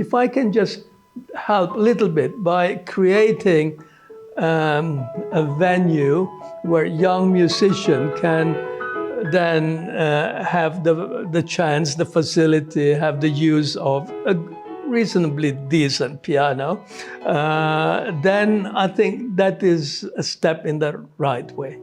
if I can just help a little bit by creating a venue where young musicians can then have the chance, the facility, have the use of a reasonably decent piano, then I think that is a step in the right way.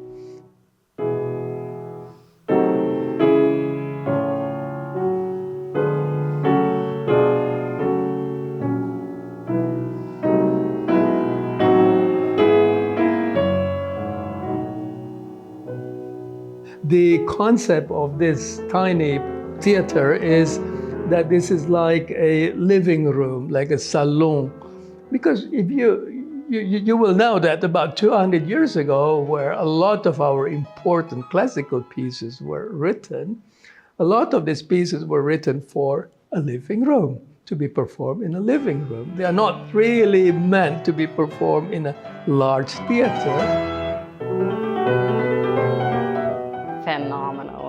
The concept of this tiny theater is that this is like a living room, like a salon. Because if you will know that about 200 years ago, where a lot of our important classical pieces were written, a lot of these pieces were written for a living room, to be performed in a living room. They are not really meant to be performed in a large theater. Phenomenal.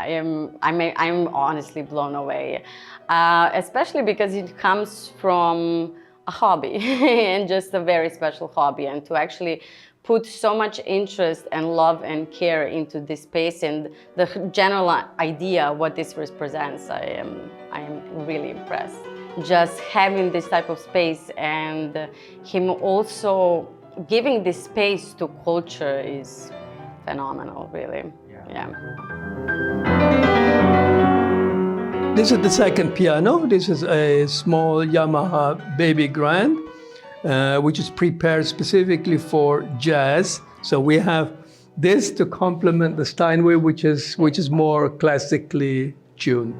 I'm honestly blown away, especially because it comes from a hobby and just a very special hobby, and to actually put so much interest and love and care into this space and the general idea what this represents. I am really impressed. Just having this type of space and him also giving this space to culture is phenomenal, really. Yeah. This is the second piano. This is a small Yamaha baby grand, which is prepared specifically for jazz. So we have this to complement the Steinway, which is more classically tuned.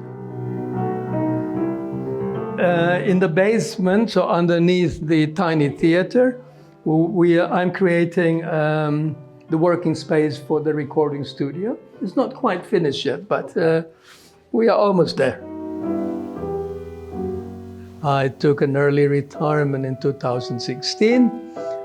In the basement, so underneath the tiny theater, I'm creating the working space for the recording studio. It's not quite finished yet, but we are almost there. I took an early retirement in 2016,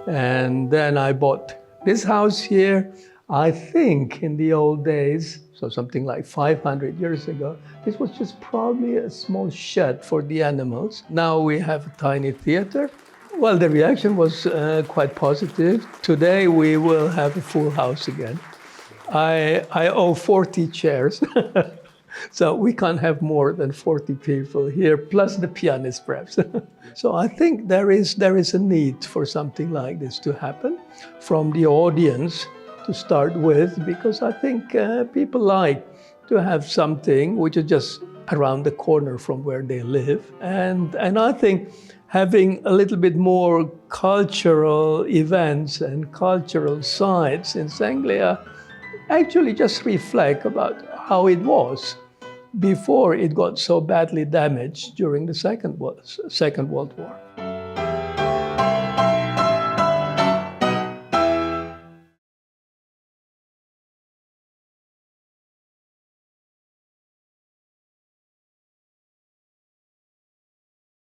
and then I bought this house here. I think in the old days, so something like 500 years ago, this was just probably a small shed for the animals. Now we have a tiny theater. Well, the reaction was quite positive. Today we will have a full house again. I owe 40 chairs, so we can't have more than 40 people here, plus the pianist perhaps. So I think there is a need for something like this to happen from the audience to start with, because I think people like to have something which is just around the corner from where they live. And I think having a little bit more cultural events and cultural sites in Senglea actually just reflect about how it was before it got so badly damaged during the Second World War.